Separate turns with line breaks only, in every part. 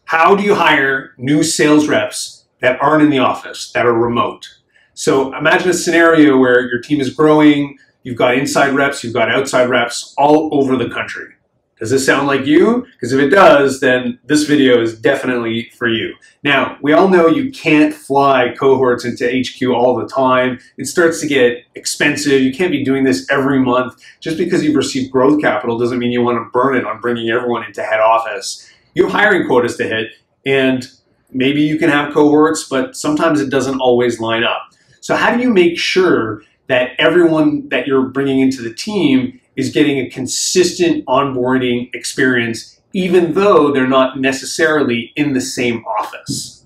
How do you hire new sales reps that aren't in the office, that are remote? So imagine a scenario where your team is growing, you've got inside reps, you've got outside reps all over the country. Does this sound like you? Because if it does, then this video is definitely for you. Now, we all know you can't fly cohorts into HQ all the time. It starts to get expensive. You can't be doing this every month. Just because you've received growth capital doesn't mean you want to burn it on bringing everyone into head office. You have hiring quotas to hit, and maybe you can have cohorts, but sometimes it doesn't always line up. So how do you make sure that everyone that you're bringing into the team is getting a consistent onboarding experience, even though they're not necessarily in the same office?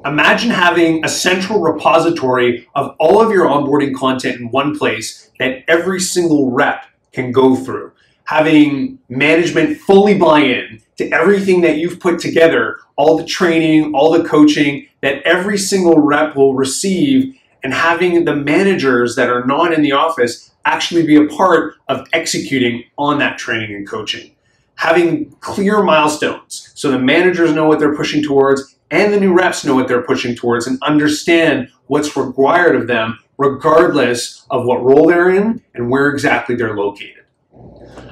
Imagine having a central repository of all of your onboarding content in one place that every single rep can go through. Having management fully buy in to everything that you've put together, all the training, all the coaching that every single rep will receive, and having the managers that are not in the office actually be a part of executing on that training and coaching. Having clear milestones so the managers know what they're pushing towards and the new reps know what they're pushing towards and understand what's required of them regardless of what role they're in and where exactly they're located.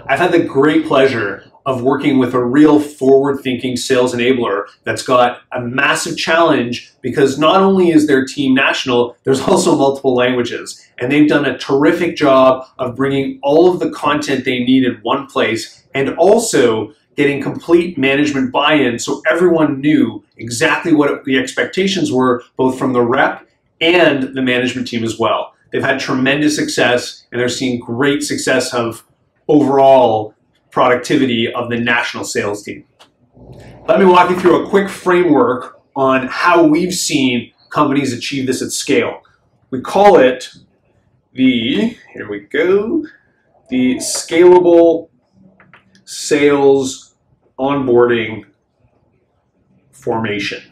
I've had the great pleasure of working with a real forward-thinking sales enabler that's got a massive challenge because not only is their team national, there's also multiple languages. And they've done a terrific job of bringing all of the content they need in one place and also getting complete management buy-in so everyone knew exactly what the expectations were, both from the rep and the management team as well. They've had tremendous success and they're seeing great success of overall productivity of the national sales team. Let me walk you through a quick framework on how we've seen companies achieve this at scale. We call it the Scalable Sales Onboarding Formation.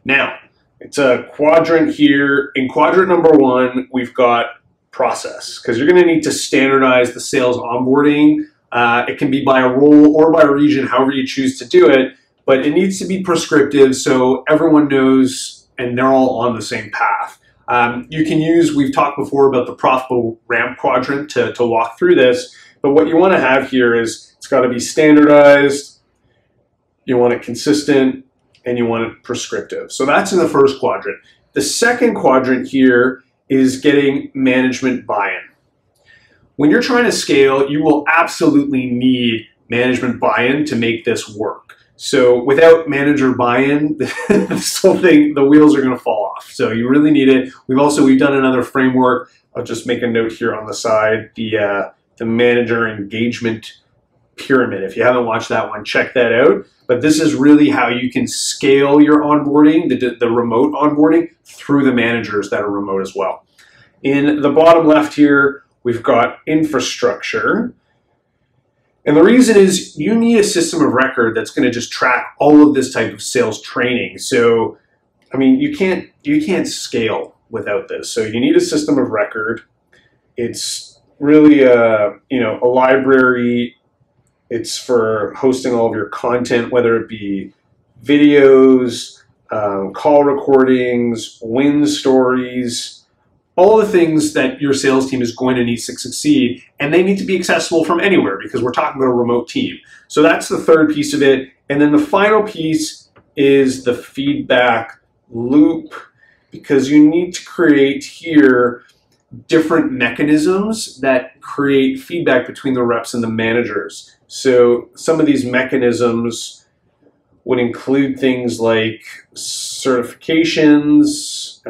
Now, it's a quadrant here. In quadrant number 1, we've got process, because you're going to need to standardize the sales onboarding. It can be by a role or by region, however you choose to do it, but it needs to be prescriptive so everyone knows and they're all on the same path. You can use, we've talked before about the profitable ramp quadrant to walk through this, but what you want to have here is it's got to be standardized, you want it consistent, and you want it prescriptive. So that's in the first quadrant. The second quadrant here is getting management buy-in. When you're trying to scale, you will absolutely need management buy-in to make this work. So without manager buy-in, this whole thing, the wheels are going to fall off. So you really need it. We've done another framework. I'll just make a note here on the side, the manager engagement pyramid. If you haven't watched that one, check that out. But this is really how you can scale your onboarding, the remote onboarding, through the managers that are remote as well. In the bottom left here, we've got infrastructure. And the reason is you need a system of record that's going to just track all of this type of sales training. So, I mean, you can't scale without this. So you need a system of record. It's really a library. It's for hosting all of your content, whether it be videos, call recordings, win stories, all the things that your sales team is going to need to succeed, and they need to be accessible from anywhere because we're talking about a remote team. So that's the third piece of it. And then the final piece is the feedback loop, because you need to create here different mechanisms that create feedback between the reps and the managers. So some of these mechanisms would include things like certifications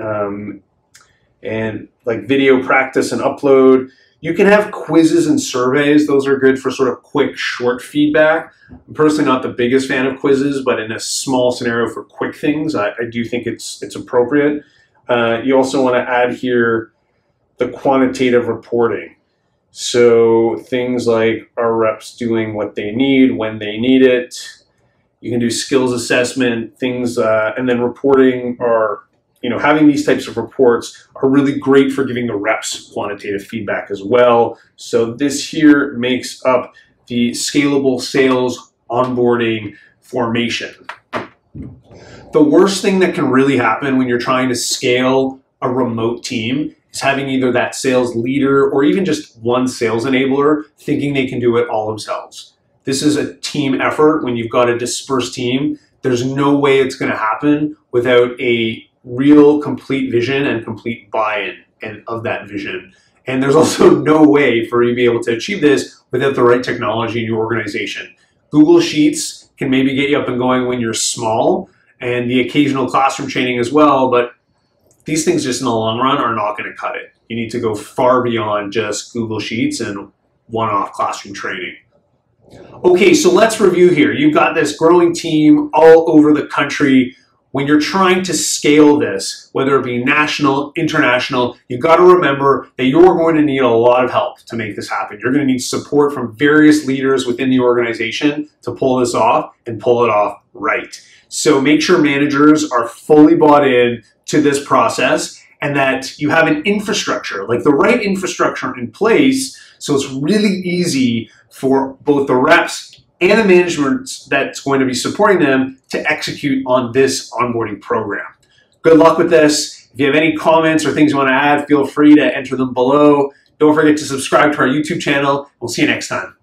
and like video practice and upload. You can have quizzes and surveys. Those are good for sort of quick, short feedback. I'm personally not the biggest fan of quizzes, but in a small scenario for quick things, I do think it's appropriate. You also want to add here the quantitative reporting. So things like, are reps doing what they need when they need it? You can do skills assessment, things, and then reporting are, having these types of reports are really great for giving the reps quantitative feedback as well. So this here makes up the Scalable Sales Onboarding Formation. The worst thing that can really happen when you're trying to scale a remote team is having either that sales leader or even just one sales enabler thinking they can do it all themselves. This is a team effort. When you've got a dispersed team, there's no way it's going to happen without a real complete vision and complete buy-in of that vision. And there's also no way for you to be able to achieve this without the right technology in your organization. Google Sheets can maybe get you up and going when you're small, and the occasional classroom training as well, but these things just in the long run are not going to cut it. You need to go far beyond just Google Sheets and one-off classroom training. Okay, so let's review here. You've got this growing team all over the country. When you're trying to scale this, whether it be national, international, you've got to remember that you're going to need a lot of help to make this happen. You're going to need support from various leaders within the organization to pull this off and pull it off right. So make sure managers are fully bought in to this process and that you have an infrastructure, like the right infrastructure in place, so it's really easy for both the reps and the management that's going to be supporting them to execute on this onboarding program. Good luck with this. If you have any comments or things you want to add, feel free to enter them below. Don't forget to subscribe to our YouTube channel. We'll see you next time.